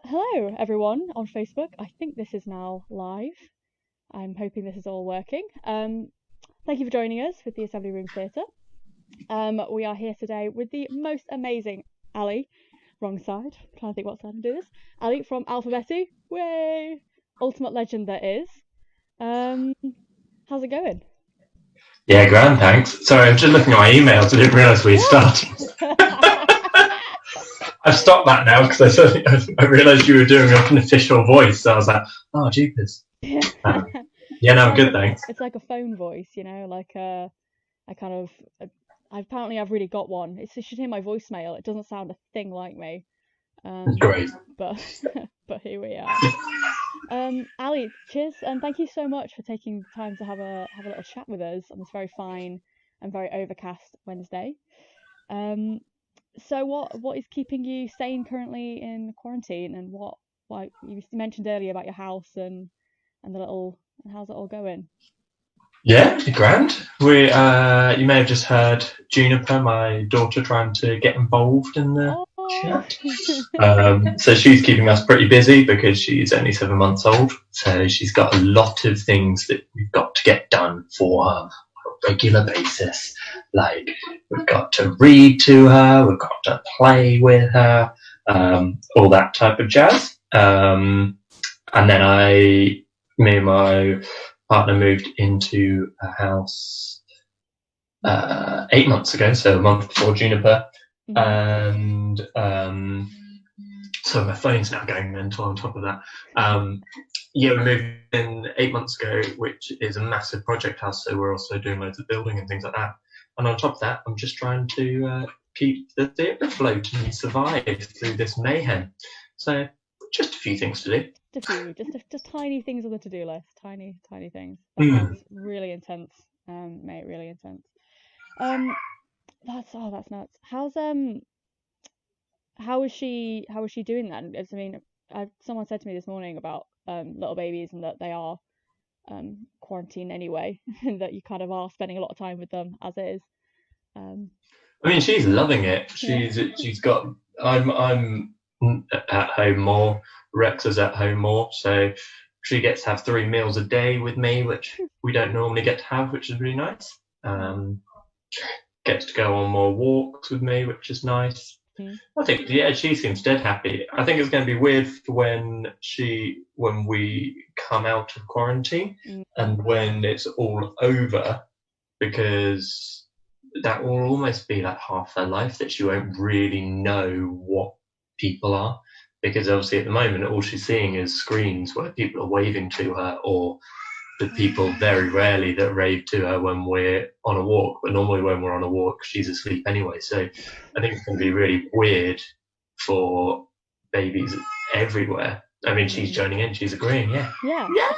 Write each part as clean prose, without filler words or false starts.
Hello, everyone on Facebook. I think this is now live. I'm hoping this is all working. Thank you for joining us with the Assembly Room Theatre. We are here today with the most amazing Ali. Wrong side. I'm trying to think what side to do this. Ali from Alphabetti. Way! Ultimate legend that is. How's it going? Yeah, grand, thanks. Sorry, I'm just looking at my emails. I didn't realise we started. I've stopped that now because I realised you were doing an official voice. So I was like, oh, jeepers. Yeah. Yeah, no, I'm like good, thanks. it's like a phone voice, like I kind of apparently I've really got one. You should hear my voicemail. It doesn't sound a thing like me. Great. But but here we are. Ali, cheers and thank you so much for taking time to have a little chat with us on this very fine and very overcast Wednesday. Um, so what is keeping you sane currently in quarantine, and what you mentioned earlier about your house and the little and how's it all going? Yeah, grand. You may have just heard Juniper, my daughter, trying to get involved in the Oh, chat. So she's keeping us pretty busy because she's only 7 months old. So she's got a lot of things that we've got to get done for her on a regular basis. Like we've got to read to her, we've got to play with her, all that type of jazz. And then me and my partner moved into a house 8 months ago, so a month before Juniper, and so my phone's now going mental on top of that. Yeah, we moved in 8 months ago, which is a massive project house, so we're also doing loads of building and things like that. And on top of that, I'm just trying to keep the theatre afloat and survive through this mayhem. So just a few things to do. just tiny things on the to-do list, tiny things. That sounds really intense, mate, really intense. Um, that's nuts. How is she doing that? I mean, someone said to me this morning about little babies and that they are quarantined anyway, and that you kind of are spending a lot of time with them as is. Um, I mean, she's loving it. yeah. She's got. I'm at home more. Rex is at home more, so she gets to have 3 meals a day with me, which we don't normally get to have, which is really nice. Gets to go on more walks with me, which is nice. Mm. I think, yeah, she seems dead happy. I think it's going to be weird for when we come out of quarantine Mm. and when it's all over, because that will almost be like half their life that she won't really know what people are. Because obviously at the moment, all she's seeing is screens where people are waving to her, or the people very rarely that rave to her when we're on a walk. But normally when we're on a walk, she's asleep anyway. So I think it's going to be really weird for babies everywhere. I mean, she's joining in. She's agreeing. Yeah. Yeah. Yeah.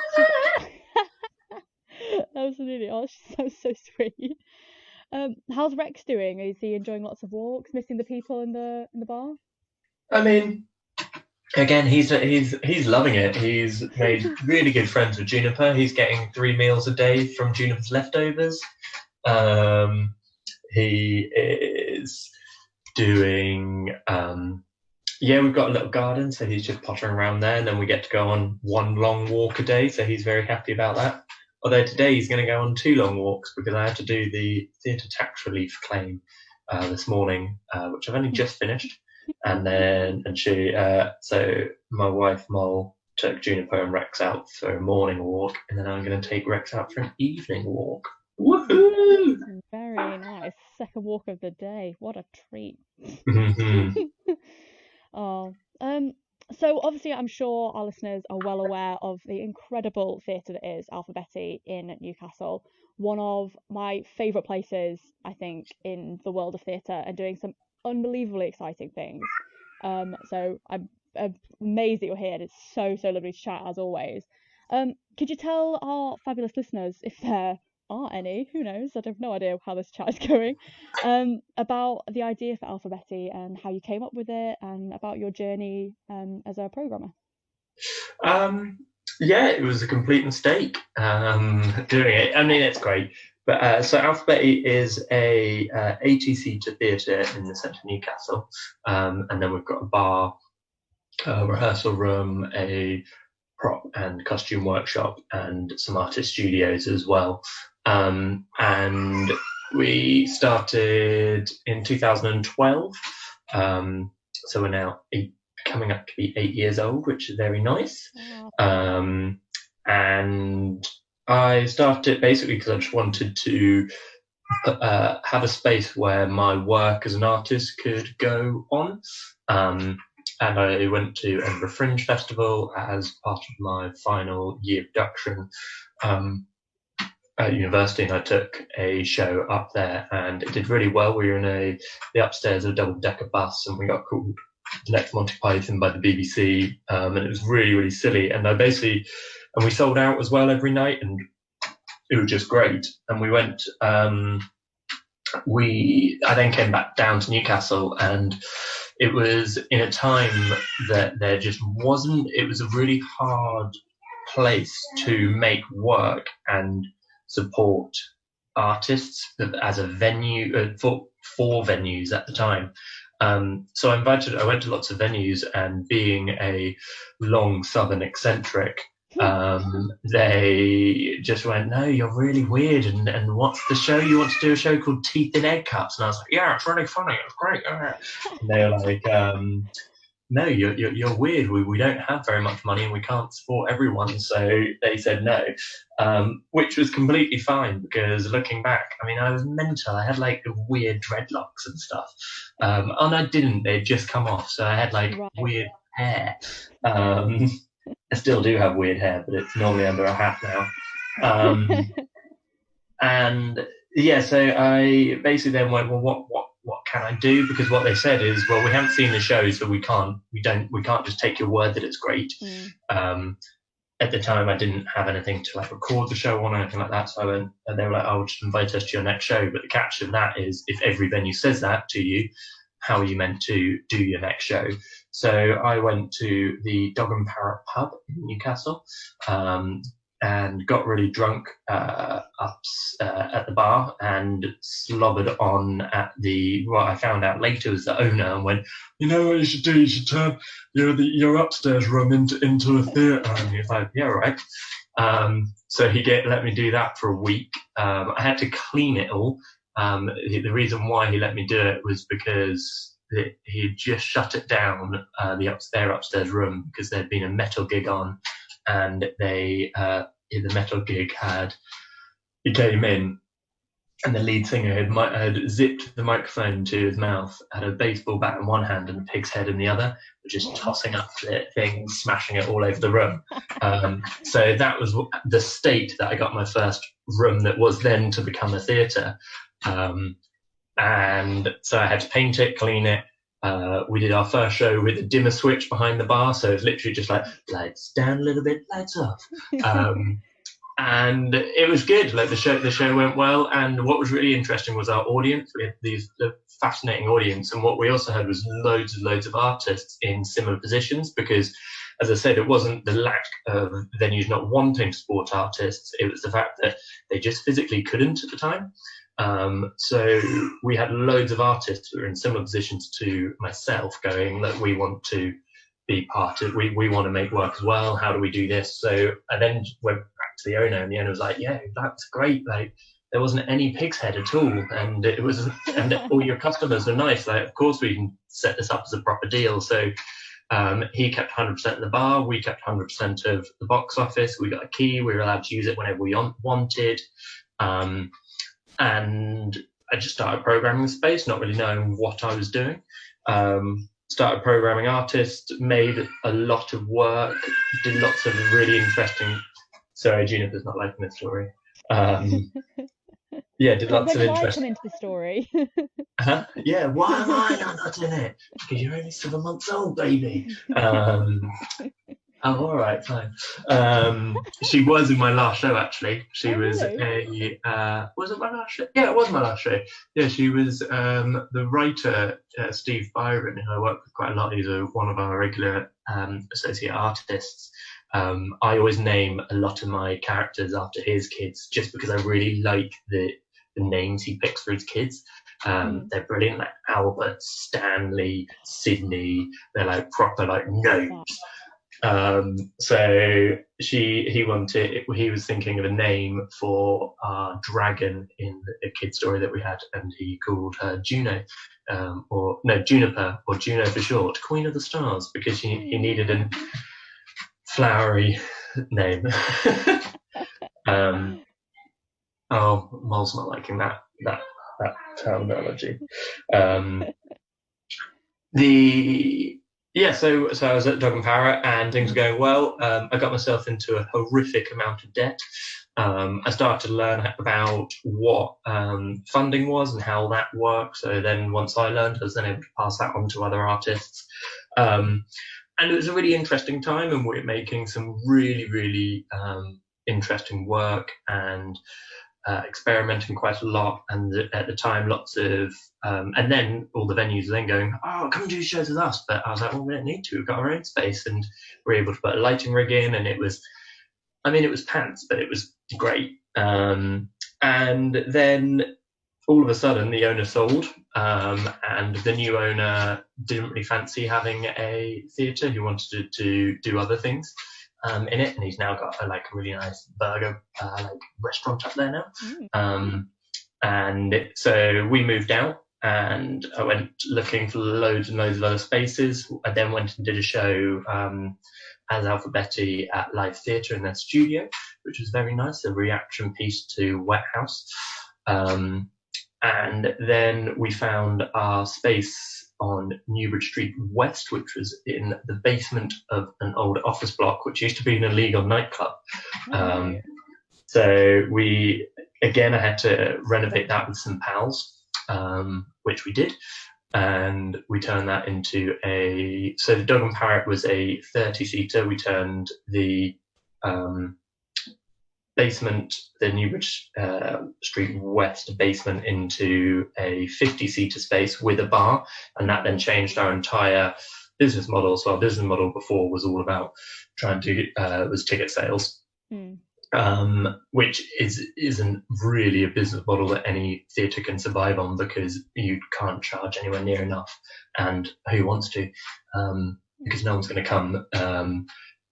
Absolutely. Oh, she sounds so sweet. How's Rex doing? Is he enjoying lots of walks, missing the people in the bar? I mean, again, he's loving it. He's made really good friends with Juniper. He's getting 3 meals a day from Juniper's leftovers. He is doing. Yeah, we've got a little garden, so he's just pottering around there, and then we get to go on one long walk a day, so he's very happy about that. Although today he's going to go on 2 long walks because I had to do the theatre tax relief claim this morning, which I've only just finished. So my wife Moll took Juniper and Rex out for a morning walk, and then I'm going to take Rex out for an evening walk. Woohoo! Very nice. Second walk of the day. What a treat. Oh, so obviously I'm sure our listeners are well aware of the incredible theatre that is Alphabetti in Newcastle. One of my favourite places, I think, in the world of theatre, and doing some unbelievably exciting things. So I'm amazed that you're here, and it's so lovely to chat as always. Could you tell our fabulous listeners, if there are any, who knows, I have no idea how this chat is going, about the idea for Alphabetti and how you came up with it, and about your journey as a programmer? Yeah, it was a complete mistake doing it. I mean, it's great. But so Alphabetti is a 80-seater theatre in the centre of Newcastle, and then we've got a bar a rehearsal room, a prop and costume workshop, and some artist studios as well. And we started in 2012. So we're now coming up to be 8 years old, which is very nice. Wow. And I started basically because I just wanted to have a space where my work as an artist could go on. And I went to Edinburgh Fringe Festival as part of my final year production at university, and I took a show up there, and it did really well. We were in the upstairs of a double-decker bus, and we got called the next Monty Python by the BBC, and it was really, really silly. And we sold out as well every night, and it was just great. And we went. I then came back down to Newcastle, and it was in a time that there just wasn't. It was a really hard place to make work and support artists as a venue for venues at the time. So I went to lots of venues, and being a long Southern eccentric, they just went, no, you're really weird, and what's the show? You want to do a show called Teeth in Egg Cups? And I was like, yeah, it's really funny, it's great. And they were like, no, you're weird. We don't have very much money, and we can't support everyone. So they said no, which was completely fine, because looking back, I mean, I was mental. I had like weird dreadlocks and stuff. And I didn't. They'd just come off, so I had like weird hair. I still do have weird hair, but it's normally under a hat now. And yeah, so I basically then went, well, what can I do? Because what they said is, well, we haven't seen the show, so we can't just take your word that it's great. At the time, I didn't have anything to like record the show on or anything like that, so I went, and they were like, "Oh, just invite us to your next show." But the catch of that is, if every venue says that to you, how are you meant to do your next show? So I went to the Dog and Parrot pub in Newcastle, and got really drunk at the bar, and slobbered on at what I found out later was the owner, and went, you know what you should do? You should turn your upstairs room into a theatre. And he's like, yeah, right. So he let me do that for a week. I had to clean it all. The reason why he let me do it was because he had just shut it down, their upstairs room, because there'd been a metal gig on, and the metal gig he came in, and the lead singer had zipped the microphone to his mouth, had a baseball bat in one hand and a pig's head in the other, just tossing up the thing, smashing it all over the room. So that was the state that I got my first room that was then to become a theatre. And so I had to paint it, clean it. We did our first show with a dimmer switch behind the bar, so it's literally just like lights down a little bit, lights off. And it was good. Like the show went well, and what was really interesting was our audience. We had the fascinating audience, and what we also had was loads of artists in similar positions, because, as I said, it wasn't the lack of venues not wanting to support artists, it was the fact that they just physically couldn't at the time. So we had loads of artists who were in similar positions to myself, going, look, we want to be part of, we want to make work as well. How do we do this? So I then went back to the owner, and the owner was like, yeah, that's great. Like, there wasn't any pig's head at all. And and all your customers are nice. Like, of course we can set this up as a proper deal. So he kept 100% of the bar. We kept 100% of the box office. We got a key. We were allowed to use it whenever we wanted. And I just started programming the space, not really knowing what I was doing. Started programming artists, made a lot of work, did lots of really interesting. Sorry, Juniper's not liking this story. Yeah, did lots of interesting. Come into the story. Yeah, why am I not in it? Because you're only 7 months old, baby. Oh, all right, fine. She was in my last show, actually. She was really? Was it my last show? Yeah, it was my last show. Yeah, she was the writer, Steve Byron, who I work with quite a lot. He's one of our regular associate artists. I always name a lot of my characters after his kids, just because I really like the names he picks for his kids. They're brilliant, like Albert, Stanley, Sydney. They're like proper like gnomes. So he was thinking of a name for our dragon in a kid story that we had, and he called her Juno, Juniper, or Juno for short, Queen of the Stars, because he needed a flowery name. Miles not liking that terminology. So I was at Dog and Parrot and things were going well. I got myself into a horrific amount of debt. I started to learn about what funding was and how that worked. So then once I learned, I was then able to pass that on to other artists. And it was a really interesting time, and we were making some really, really interesting work and experimenting quite a lot. And at the time, lots of and then all the venues were then going, oh, come and do shows with us. But I was like, well, we don't need to. We've got our own space, and we're able to put a lighting rig in, and it was pants, but it was great. And then all of a sudden, the owner sold, and the new owner didn't really fancy having a theatre. He wanted to do other things in it, and he's now got a really nice burger restaurant up there now. So we moved out, and I went looking for loads and loads of other spaces. I then went and did a show as Alpha Betty at Live Theatre in their studio, which was very nice, a reaction piece to Wet House. And then we found our space on Newbridge Street West, which was in the basement of an old office block, which used to be an illegal nightclub. So I had to renovate that with some pals, which we did. And we turned that into so the Dog and Parrot was a 30-seater. We turned the basement, the Newbridge Street West basement, into a 50-seater space with a bar, and that then changed our entire business model. So our business model before was all about was ticket sales, which isn't really a business model that any theatre can survive on, because you can't charge anywhere near enough, and who wants to? Because no one's going to come.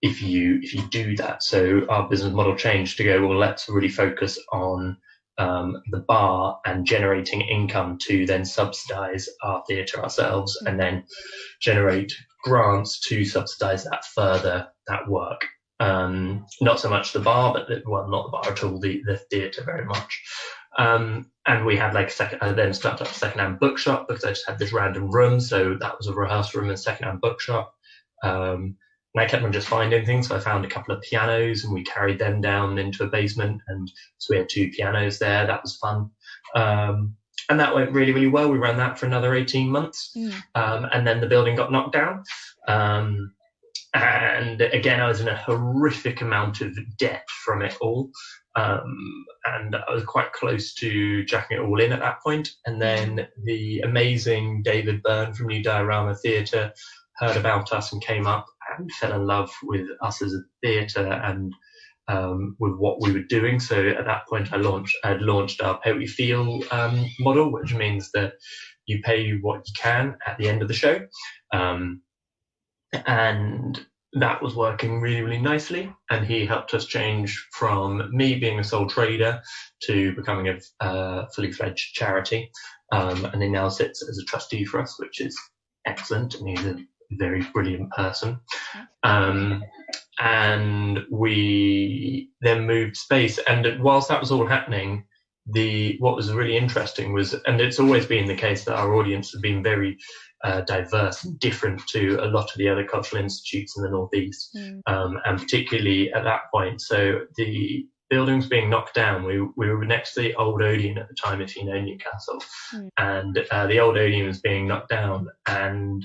If you do that. So our business model changed to go, well, let's really focus on the bar and generating income to then subsidize our theatre ourselves, and then generate grants to subsidize that work. Not so much the bar, but not the bar at all, the theatre very much. And we had I then started up a secondhand bookshop, because I just had this random room. So that was a rehearsal room and secondhand bookshop. And I kept on just finding things. So I found a couple of pianos, and we carried them down into a basement. And so we had 2 pianos there. That was fun. And that went really, really well. We ran that for another 18 months. And then the building got knocked down. And again, I was in a horrific amount of debt from it all. And I was quite close to jacking it all in at that point. And then the amazing David Byrne from New Diorama Theatre heard about us and came up and fell in love with us as a theatre and with what we were doing. So at that point, I had launched our pay what you feel model, which means that you pay what you can at the end of the show. And that was working really, really nicely. And he helped us change from me being a sole trader to becoming a fully fledged charity. And he now sits as a trustee for us, which is excellent. And he's a very brilliant person. And we then moved space. And whilst that was all happening, what was really interesting was, and it's always been the case, that our audience has been very diverse and different to a lot of the other cultural institutes in the Northeast, and particularly at that point. So the buildings being knocked down, we were next to the old Odeon at the time, if you know Newcastle, and the old Odeon was being knocked down, and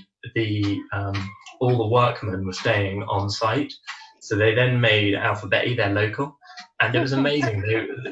all the workmen were staying on site. So they then made Alpha Betty their local, and it was amazing.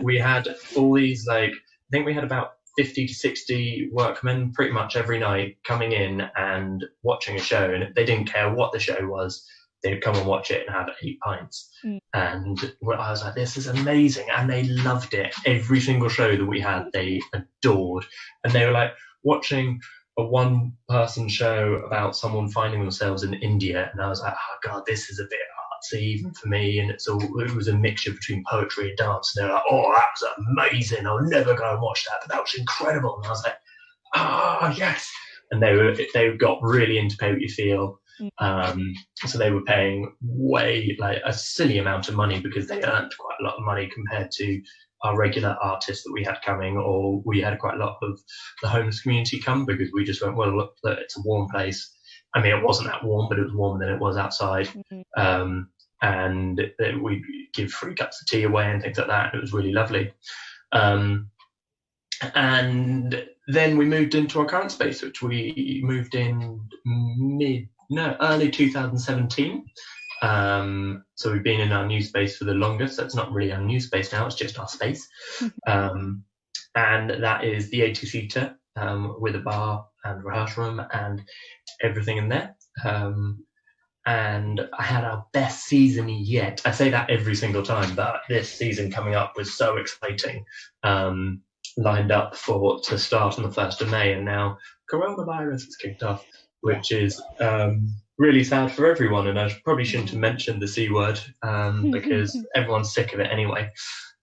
We had all these, I think we had about 50 to 60 workmen pretty much every night coming in and watching a show, and they didn't care what the show was. they'd come and watch it and have 8 pints. Mm. And I was like, this is amazing. And they loved it. Every single show that we had, they adored. And they were like watching a one-person show about someone finding themselves in India. And I was like, oh, God, this is a bit artsy even for me. And it was a mixture between poetry and dance. And they're like, oh, that was amazing. I'll never go and watch that. But that was incredible. And I was like, oh, yes. And they got really into Pay What You Feel. So they were paying like a silly amount of money because they earned quite a lot of money compared to our regular artists that we had coming, or we had quite a lot of the homeless community come because we just went, well, look, it's a warm place. I mean, it wasn't that warm, but it was warmer than it was outside. And we give free cups of tea away and things like that. It was really lovely. And then we moved into our current space, which we moved in early 2017. So we've been in our new space for the longest. So it's not really our new space now, it's just our space. And that is the 80-seater with a bar and rehearsal room and everything in there. And I had our best season yet. I say that every single time, but this season coming up was so exciting. Lined up to start on the 1st of May, and now coronavirus has kicked off, which is really sad for everyone. And I probably shouldn't have mentioned the C word because everyone's sick of it anyway.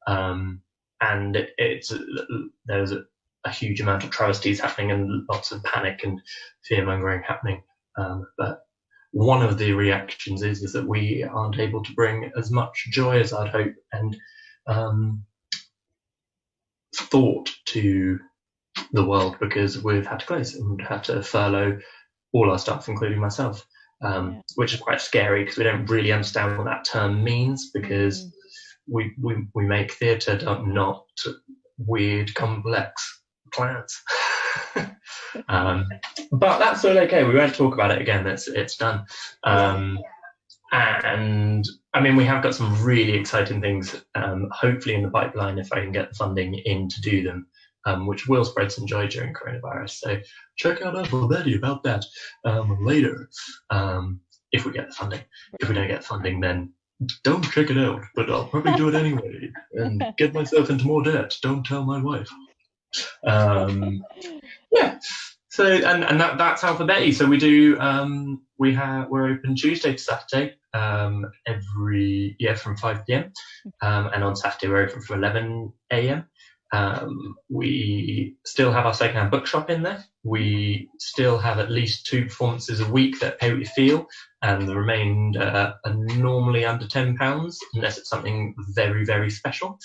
And there's a huge amount of travesties happening and lots of panic and fear-mongering happening. But one of the reactions is that we aren't able to bring as much joy as I'd hope and thought to the world because we've had to close and had to furlough all our staff, including myself, which is quite scary because we don't really understand what that term means because we make theatre, not weird, complex plans. But that's all okay. We won't talk about it again. It's done. And I mean, we have got some really exciting things, hopefully in the pipeline if I can get the funding in to do them, which will spread some joy during coronavirus. So check out Alpha Betty about that later, if we get the funding. If we don't get funding, then don't check it out, but I'll probably do it anyway and get myself into more debt. Don't tell my wife. Yeah. So and that's Alpha Betty. So we do we're open Tuesday to Saturday from 5 p.m. And on Saturday we're open from 11 a.m. We still have our secondhand bookshop in there. We still have at least 2 performances a week that Pay What You Feel, and the remainder are normally under £10 unless it's something very, very special.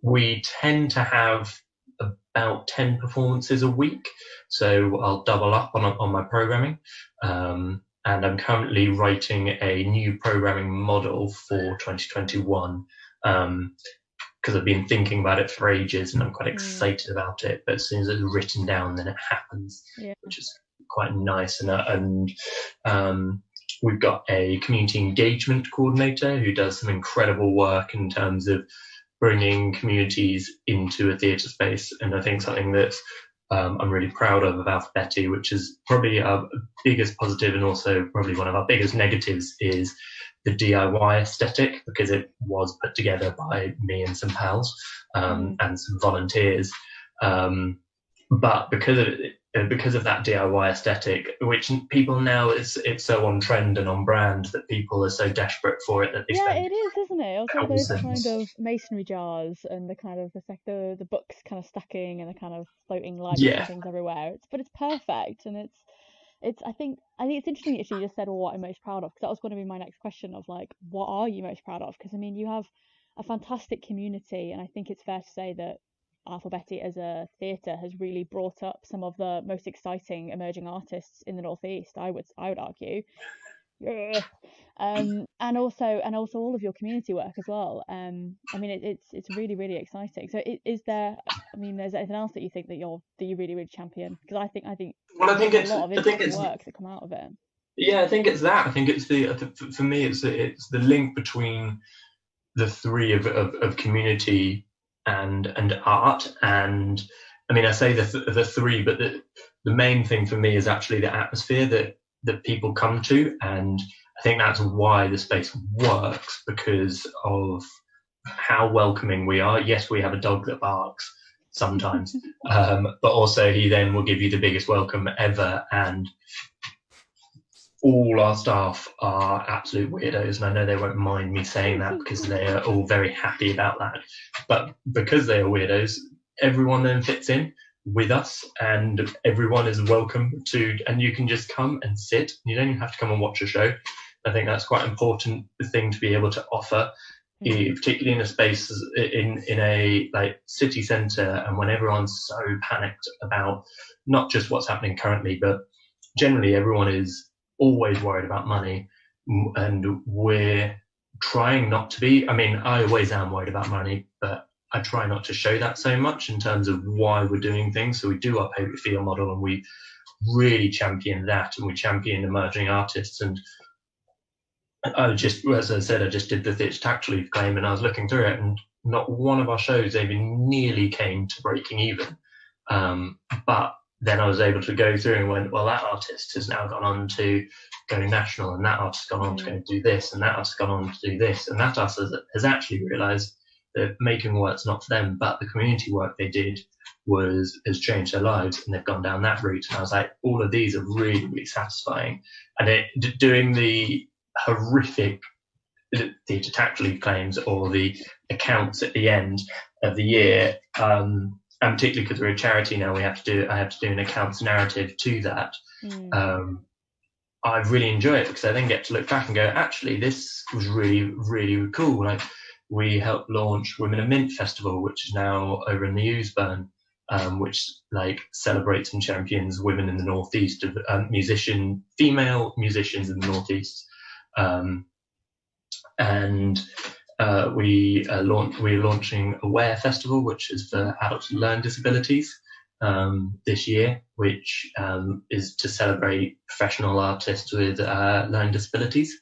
We tend to have about 10 performances a week, so I'll double up on my programming. And I'm currently writing a new programming model for 2021 because I've been thinking about it for ages and I'm quite excited about it. But as soon as it's written down, then it happens, which is quite nice. And we've got a community engagement coordinator who does some incredible work in terms of bringing communities into a theatre space. And I think something that I'm really proud of Alpha Betty, which is probably our biggest positive and also probably one of our biggest negatives, is the DIY aesthetic, because it was put together by me and some pals and some volunteers. But because of that DIY aesthetic, which people now it's so on trend and on brand that people are so desperate for it that they spend. It is, isn't it? Also, those kind of masonry jars and the kind of the books kind of stacking and the kind of floating lights and things everywhere. But it's perfect, and it's I think it's interesting that you just said, well, what I'm most proud of, because that was going to be my next question of like, what are you most proud of? Because I mean, you have a fantastic community, and I think it's fair to say that Alpha Betty as a theatre has really brought up some of the most exciting emerging artists in the Northeast. I would argue, and also all of your community work as well. I mean, it's really, really exciting. So is there? I mean, there's anything else that you think that you really, really champion? Because I think well, I think there's a lot of interesting work that come out of it. Yeah, I think it's that. I think it's for me, it's the link between the three of community and art. And I mean, I say the three, but the main thing for me is actually the atmosphere that people come to. And I think that's why the space works, because of how welcoming we are. Yes, we have a dog that barks sometimes, but also he then will give you the biggest welcome ever. And all our staff are absolute weirdos, and I know they won't mind me saying that because they are all very happy about that. But because they are weirdos, everyone then fits in with us, and everyone is welcome to, and you can just come and sit. You don't even have to come and watch a show. I think that's quite an important thing to be able to offer, particularly in a space in a like city centre, and when everyone's so panicked about not just what's happening currently, but generally everyone is always worried about money, and we're trying not to be. I mean, I always am worried about money, but I try not to show that so much in terms of why we're doing things. So we do our pay per feel model, and we really champion that, and we champion emerging artists. And as I said, I just did the Theatre Tax Relief claim, and I was looking through it, and not one of our shows even nearly came to breaking even. But then I was able to go through and went, well, that artist has now gone on to go national, and that artist has gone on to go do this, and that artist has gone on to do this, and that artist has actually realised that making work's not for them, but the community work they did has changed their lives, and they've gone down that route. And I was like, all of these are really, really satisfying. And doing the horrific Theatre Tax Relief claims or the accounts at the end of the year, and particularly because we're a charity now, I have to do an accounts narrative to that. I really enjoy it because I then get to look back and go, actually, this was really, really cool. Like, we helped launch Women of Mint Festival, which is now over in the Ousburn, which like celebrates and champions women in the Northeast, of female musicians in the Northeast. We're launching Aware Festival, which is for adults with learning disabilities, this year, which is to celebrate professional artists with learning disabilities,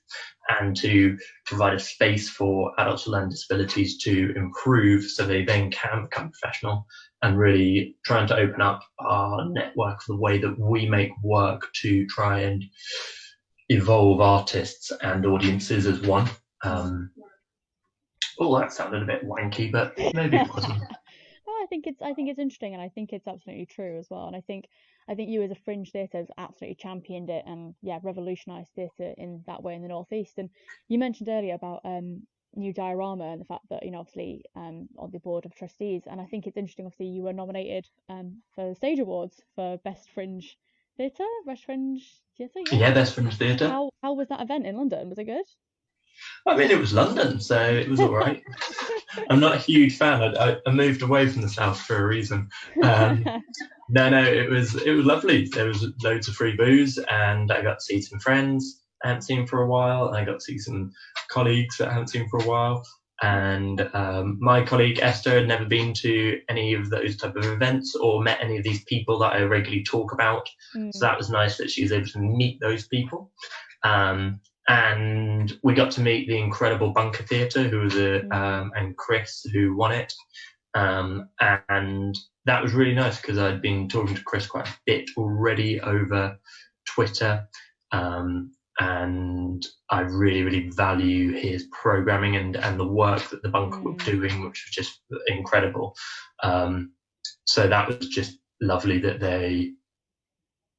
and to provide a space for adults with learning disabilities to improve so they then can become professional, and really trying to open up our network for the way that we make work to try and evolve artists and audiences as one. That sounded a bit wanky, but maybe it wasn't. I think it's interesting, and I think it's absolutely true as well. And I think you as a Fringe theatre has absolutely championed it, and revolutionised theatre in that way in the Northeast. And you mentioned earlier about New Diorama and the fact that obviously on the board of trustees, and I think it's interesting. Obviously, you were nominated for the Stage Awards for Best Fringe Theatre, Best Fringe Theatre. Yeah, Best Fringe Theatre. How was that event in London? Was it good? I mean, it was London, so it was all right. I'm not a huge fan. I moved away from the South for a reason. No, it was lovely. There was loads of free booze, and I got to see some friends I hadn't seen for a while, and I got to see some colleagues that I hadn't seen for a while. And my colleague Esther had never been to any of those type of events or met any of these people that I regularly talk about. So that was nice that she was able to meet those people. And we got to meet the incredible Bunker Theatre, who was and Chris, who won it. And that was really nice because I'd been talking to Chris quite a bit already over Twitter. And I really, really value his programming and the work that the Bunker were doing, which was just incredible. So that was just lovely that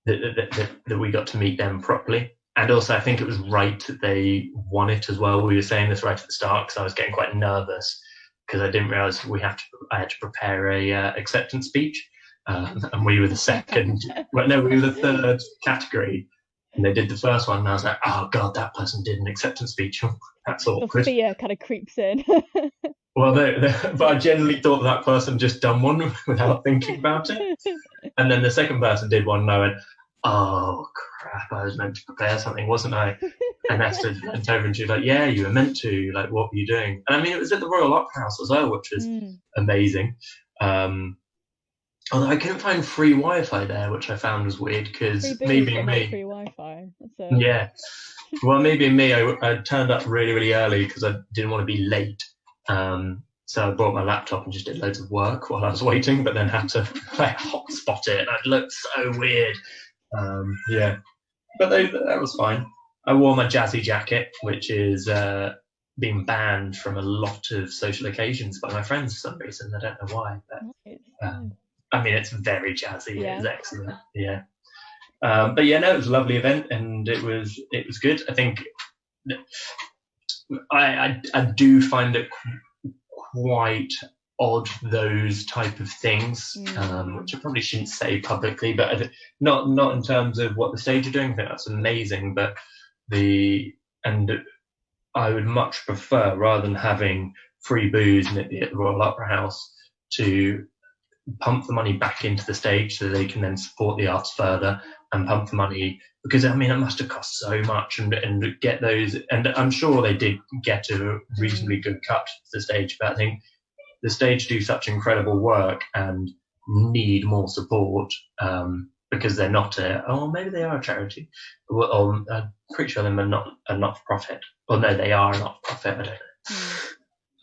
that we got to meet them properly. And also, I think it was right that they won it as well. We were saying this right at the start because I was getting quite nervous because I didn't realise I had to prepare a acceptance speech, and we were the second. Well, no, we were the third category, and they did the first one, and I was like, oh god, that person did an acceptance speech. That's awkward. The fear kind of creeps in. Well, but I generally thought that person just done one without thinking about it, and then the second person did one, and I went, oh crap, I was meant to prepare something, wasn't I? And Esther went over and she was like, yeah, you were meant to, like, what were you doing? And I mean, it was at the Royal Opera House as well, which was amazing. Although I couldn't find free Wi-Fi there, which I found was weird, because maybe me. Free Wi-Fi. Yeah. Well, maybe me, I turned up really, really early because I didn't want to be late. So I brought my laptop and just did loads of work while I was waiting, but then had to like hotspot it, and it looked so weird. But that was fine. I wore my jazzy jacket, which is being banned from a lot of social occasions by my friends for some reason. I don't know why, Nice. but I mean, it's very jazzy. Yeah. It's excellent. Yeah. But yeah, no, it was a lovely event, and it was good. I think I do find it quite odd, those type of things, which I probably shouldn't say publicly, but not in terms of what the stage are doing. I think that's amazing, but and I would much prefer, rather than having free booze at the Royal Opera House, to pump the money back into the stage so they can then support the arts further, and pump the money, because I mean it must have cost so much, and get those, and I'm sure they did get a reasonably good cut to the stage, but I think the stage do such incredible work and need more support, because they're not maybe they are a charity. Well, I'm pretty sure they're not a not-for-profit. Well, no, they are a not-for-profit. I don't know.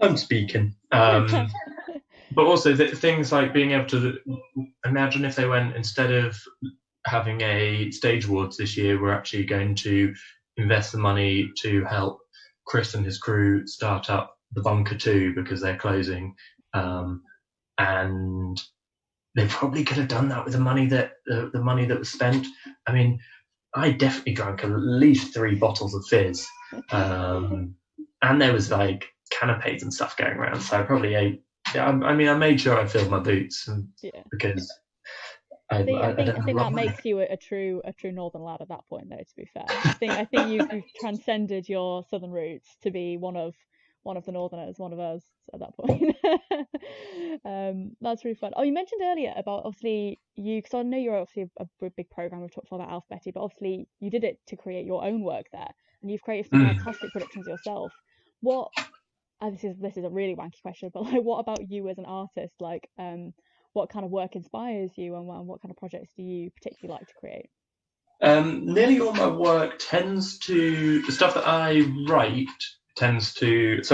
I'm speaking. But also things like being able to imagine if they went, instead of having a stage awards this year, we're actually going to invest the money to help Chris and his crew start up the Bunker 2 because they're closing. And they probably could have done that with the money that was spent. I mean, I definitely drank at least 3 bottles of fizz, and there was like canapes and stuff going around. So I probably ate. I made sure I filled my boots, because I think that makes you a true northern lad at that point, though. To be fair, I think you've transcended your southern roots to be one of the northerners, one of us at that point. That's really fun. Oh, you mentioned earlier about obviously because I know you're obviously a big program. We've talked about Alf Betty, but obviously you did it to create your own work there, and you've created some fantastic productions yourself. This is a really wanky question, but like, what about you as an artist? Like, what kind of work inspires you, and what kind of projects do you particularly like to create? Nearly all my work the stuff that I write so I'm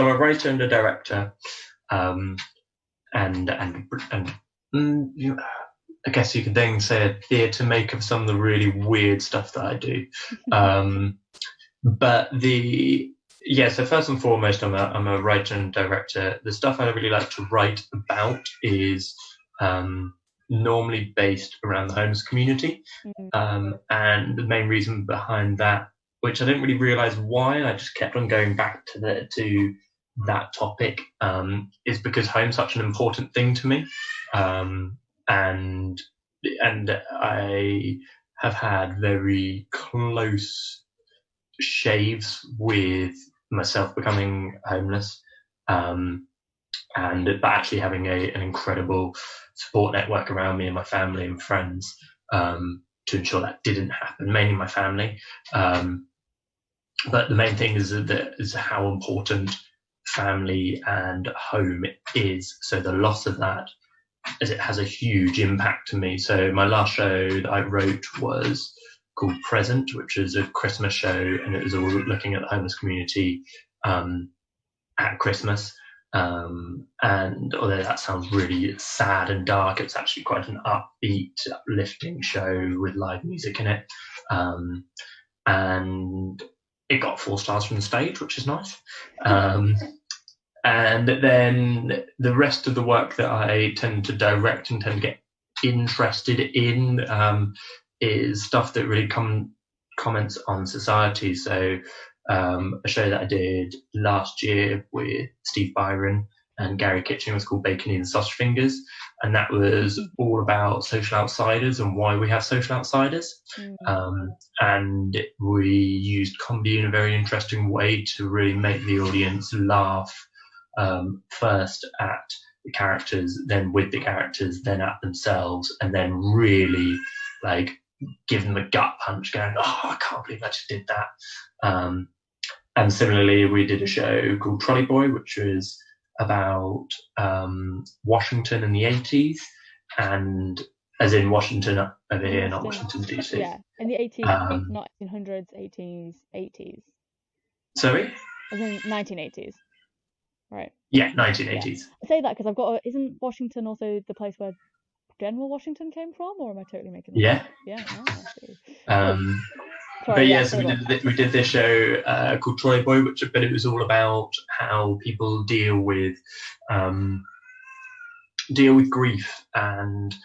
a writer and a director, and I guess you could then say a theatre make of some of the really weird stuff that I do. But so first and foremost, I'm a writer and director. The stuff I really like to write about is normally based around the homeless community, and the main reason behind that, which I didn't really realise why, I just kept on going back to that topic, is because home's such an important thing to me, and I have had very close shaves with myself becoming homeless, and but actually having an incredible support network around me and my family and friends, to ensure that didn't happen, mainly my family. But the main thing is how important family and home is. So the loss of that, as it has a huge impact to me. So my last show that I wrote was called Present, which is a Christmas show, and it was all looking at the homeless community at Christmas. And although that sounds really sad and dark, it's actually quite an upbeat, uplifting show with live music in it. And it got 4 stars from the stage, which is nice. And then the rest of the work that I tend to direct and tend to get interested in is stuff that really comments on society. So a show that I did last year with Steve Byron and Gary Kitchen was called Bacon and Sausage Fingers, and that was all about social outsiders and why we have social outsiders. And we used comedy in a very interesting way to really make the audience laugh, first at the characters, then with the characters, then at themselves, and then really like give them a gut punch going, oh, I can't believe I just did that. And similarly, we did a show called Trolley Boy, which was about Washington in the 80s, and as in Washington over here, not Washington DC. Yeah, in the 80s, not 1800s, 80s. Sorry? As in 1980s. Right. Yeah, 1980s. Yeah. I say that because isn't Washington also the place where General Washington came from, or am I totally making that up? Yeah. Yeah. Sorry, but yeah, yeah, so sorry, go on. we did this show called Trolley Boy, but it was all about how people deal with grief and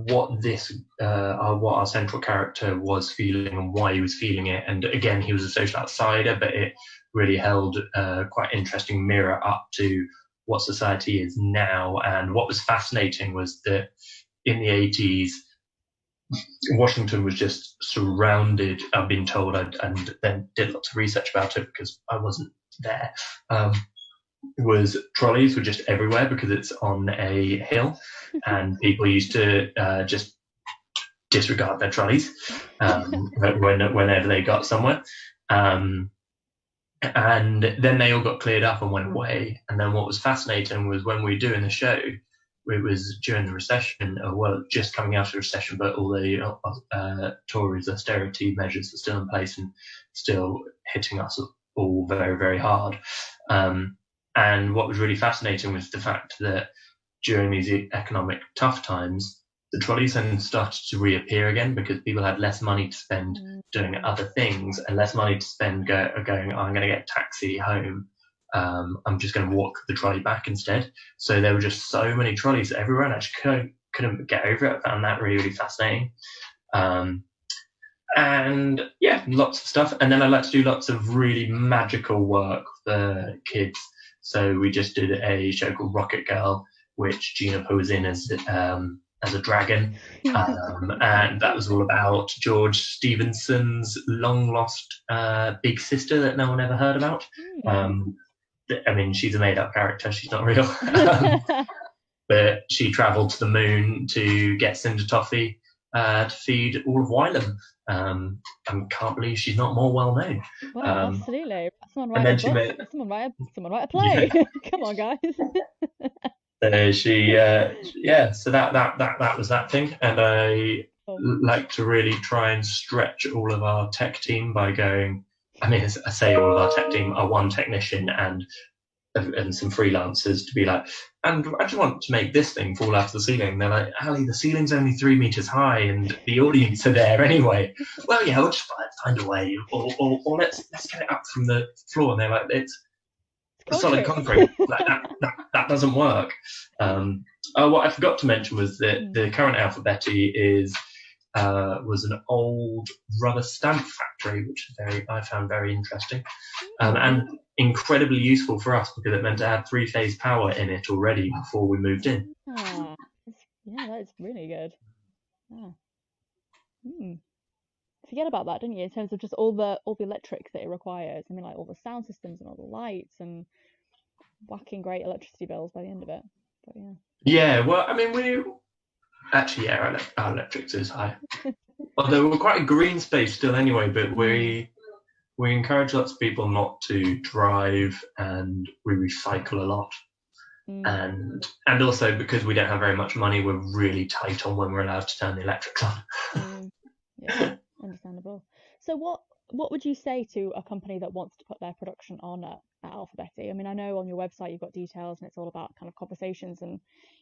what our central character was feeling and why he was feeling it. And again, he was a social outsider, but it really held quite interesting mirror up to what society is now. And what was fascinating was that in the 80s, Washington was just surrounded, I've been told, and then did lots of research about it because I wasn't there, was trolleys were just everywhere because it's on a hill, and people used to just disregard their trolleys whenever they got somewhere. And then they all got cleared up and went away. And then what was fascinating was when we were doing the show, it was during the recession, well, just coming out of the recession, but all the Tories' austerity measures were still in place and still hitting us all very, very hard. And what was really fascinating was the fact that during these economic tough times, the trolleys then started to reappear again because people had less money to spend doing other things and less money to spend going, I'm going to get a taxi home. I'm just going to walk the trolley back instead. So there were just so many trolleys everywhere, and I just couldn't get over it. I found that really, really fascinating. And yeah, lots of stuff. And then I like to do lots of really magical work for kids. So we just did a show called Rocket Girl, which Gina Poe was in as a dragon. And that was all about George Stevenson's long lost big sister that no one ever heard about. I mean, she's a made up character. She's not real. But she travelled to the moon to get Cinder Toffee to feed all of Wylam. And can't believe she's not more well known. Well, absolutely. Someone write a book. Someone write a play. Yeah. Come on, guys. So so that was that thing. And I like to really try and stretch all of our tech team by going, I mean, I say all of our tech team are one technician and some freelancers to be like, and I just want to make this thing fall out of the ceiling. They're like, Ali, the ceiling's only 3 meters high and the audience are there anyway. Well, yeah, we'll just find a way, or let's get it up from the floor. And they're like, it's solid concrete. Like, that doesn't work. What I forgot to mention was that the current Alpha Betty was an old rubber stamp factory, which I found very interesting, and incredibly useful for us because it meant to have 3-phase power in it already before we moved in. Yeah, that's really good. Yeah. Forget about that, didn't you? In terms of just all the electrics that it requires. I mean, like all the sound systems and all the lights and whacking great electricity bills by the end of it. But yeah. Yeah, well, I mean, our electrics is high. Although we're quite a green space still anyway, but we encourage lots of people not to drive, and we recycle a lot. And also because we don't have very much money, we're really tight on when we're allowed to turn the electrics on. Yeah, understandable. So what would you say to a company that wants to put their production on at Alpha Betty? I mean, I know on your website you've got details and it's all about kind of conversations and,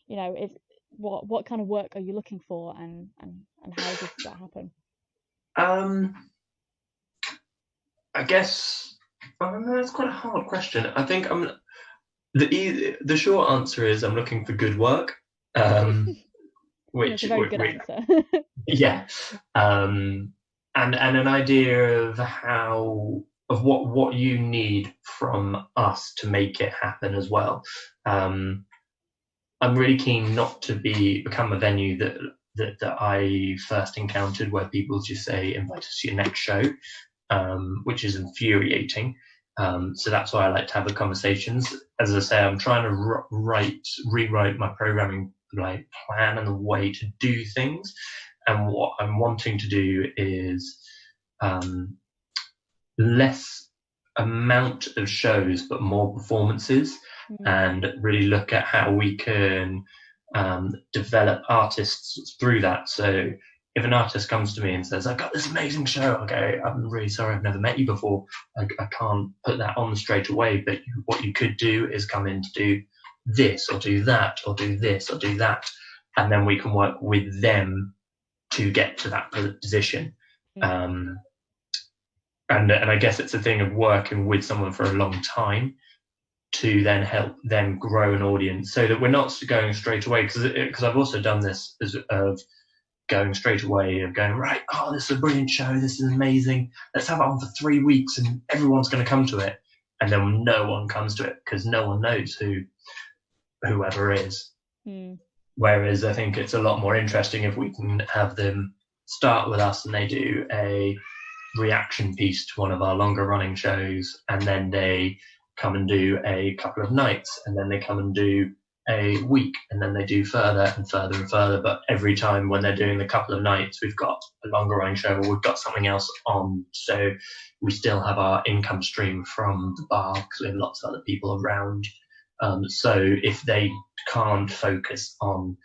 you know, what kind of work are you looking for and how does that happen? I guess that's quite a hard question. I think the short answer is I'm looking for good work. Which that's a very good answer. Yeah. And an idea of what you need from us to make it happen as well. I'm really keen not to become a venue that I first encountered where people just say, invite us to your next show, which is infuriating. So that's why I like to have the conversations. As I say, I'm trying to rewrite my programming plan and the way to do things. And what I'm wanting to do is less amount of shows, but more performances, and really look at how we can develop artists through that. So if an artist comes to me and says, I've got this amazing show, I'll go, I'm really sorry, I've never met you before. I can't put that on straight away, but what you could do is come in to do this or do that or do this or do that. And then we can work with them to get to that position. Um, and I guess it's a thing of working with someone for a long time to then help them grow an audience, so that we're not going straight away. Because I've also done this of going straight away, of going, right, oh, this is a brilliant show, this is amazing, let's have it on for 3 weeks and everyone's going to come to it, and then no one comes to it because no one knows whoever is. Whereas I think it's a lot more interesting if we can have them start with us and they do a reaction piece to one of our longer running shows, and then they come and do a couple of nights, and then they come and do a week, and then they do further and further and further. But every time when they're doing the couple of nights, we've got a longer running show or we've got something else on, so we still have our income stream from the bar because we have lots of other people around. So if they can't focus on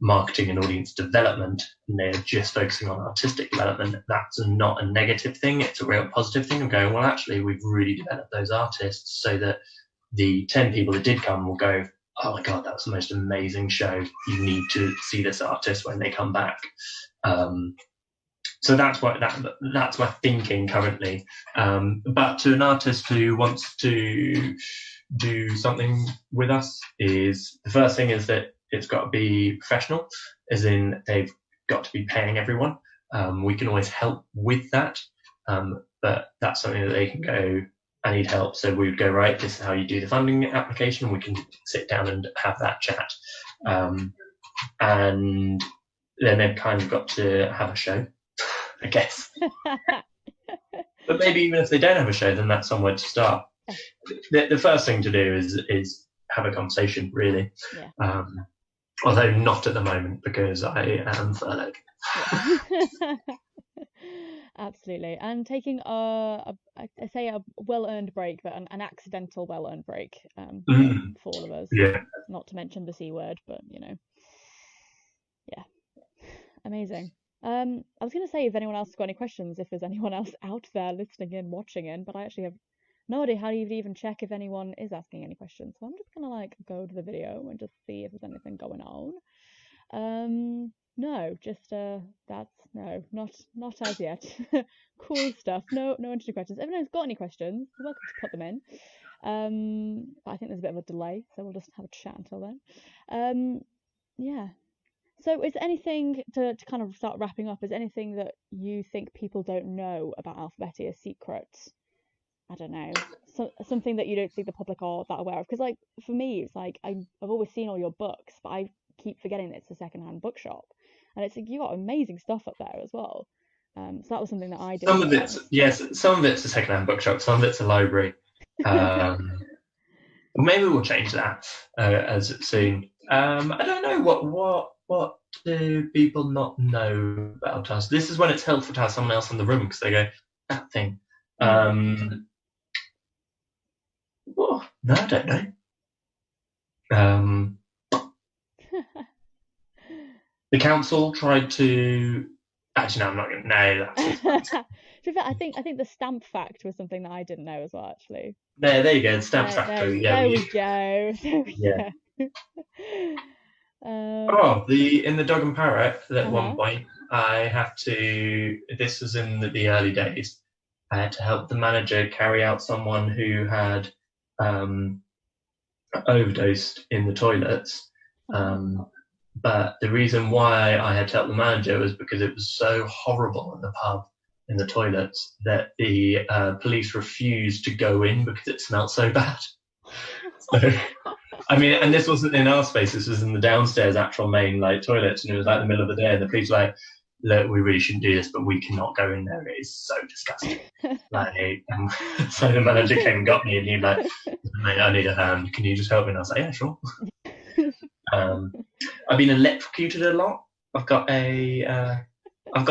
marketing and audience development and they're just focusing on artistic development, that's not a negative thing, it's a real positive thing of going, well, actually we've really developed those artists so that the 10 people that did come will go, oh my god, that was the most amazing show, you need to see this artist when they come back. So that's my thinking currently. But to an artist who wants to do something with us, is the first thing is that it's got to be professional, as in they've got to be paying everyone. We can always help with that, but that's something that they can go, I need help. So we would go, right, this is how you do the funding application. We can sit down and have that chat. And then they've kind of got to have a show, I guess. But maybe even if they don't have a show, then that's somewhere to start. The first thing to do is have a conversation, really. Yeah. Although not at the moment because I am furloughed. Yeah. Absolutely. And taking I say a well-earned break, but an accidental well-earned break for all of us. Yeah. Not to mention the C word, but yeah. Amazing. I was going to say if anyone else has got any questions, if there's anyone else out there listening in, watching in, but I actually have no idea how to even check if anyone is asking any questions. So I'm just going to go to the video and just see if there's anything going on. No, just not as yet. Cool stuff. No interesting questions. If anyone's got any questions, you're welcome to put them in. But I think there's a bit of a delay, so we'll just have a chat until then. Yeah. So is anything to kind of start wrapping up, is anything that you think people don't know about Alphabetti a secret? I don't know, something that you don't think the public are that aware of? Because for me, it's I've always seen all your books, but I keep forgetting that it's a secondhand bookshop, and it's you got amazing stuff up there as well. So that was something that I did. Some of it's a secondhand bookshop, some of it's a library. Maybe we'll change that as soon. I don't know what do people not know about us. This is when it's helpful to have someone else in the room because they go, that thing. Well, no, I don't know. The council tried to. Actually, no, I'm not going to. No, I think the stamp fact was something that I didn't know as well. Actually. There you go. The stamp factory. There we go. Yeah. In the Dog and Parrot, at one point, I had to. This was in the early days. I had to help the manager carry out someone who had overdosed in the toilets. But the reason why I had to help the manager was because it was so horrible in the pub, in the toilets, that the police refused to go in because it smelled so bad. So, I mean, and this wasn't in our space, this was in the downstairs actual main toilets, and it was the middle of the day, and the police were look, we really shouldn't do this, but we cannot go in there, it is so disgusting. So the manager came and got me, and he was mate, I need a hand, can you just help me? And I was yeah, sure. I've been electrocuted a lot. I've got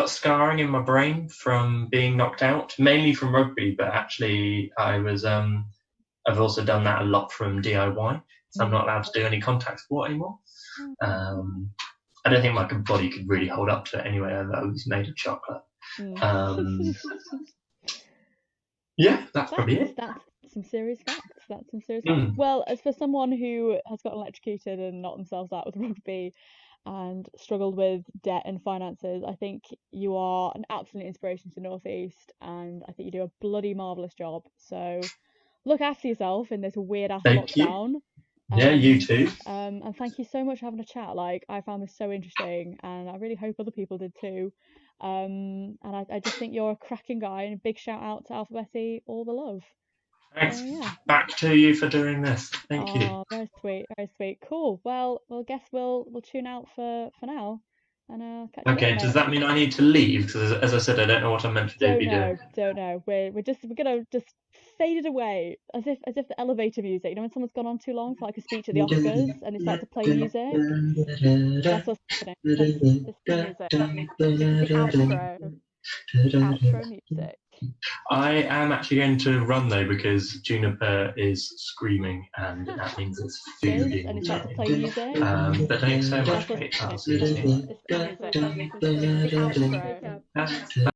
scarring in my brain from being knocked out, mainly from rugby, but actually I've also done that a lot from DIY, so I'm not allowed to do any contact sport anymore. I don't think my body could really hold up to it anyway. I was made of chocolate. Yeah, that's probably it. That's some serious facts. Well, as for someone who has got electrocuted and knocked themselves out with rugby, and struggled with debt and finances, I think you are an absolute inspiration to the Northeast, and I think you do a bloody marvelous job. So look after yourself in this weird ass Thank you. lockdown. Yeah, you too. And thank you so much for having a chat. Like, I found this so interesting, and I really hope other people did too. And I just think you're a cracking guy, and a big shout out to Alpha Betty, all the love. Thanks. Yeah. Back to you for doing this. Thank you. Oh, very sweet, very sweet. Cool. Well, guess we'll tune out for now, and catch you Okay, later, does mate. that mean I need to leave? Because as I said, I don't know what I'm meant to Don't be doing. know, don't know. We're gonna just fade it away as if the elevator music. You know when someone's gone on too long for like a speech at the Oscars and they start to play music. That's what's happening. This is the music. This is the outro. Outro music. I am actually going to run though because Juniper is screaming and that means it's food And they start to play in. music. But thanks so much, That's what's mate. I'll happening. see you soon. It's the music. This is the outro. Bye.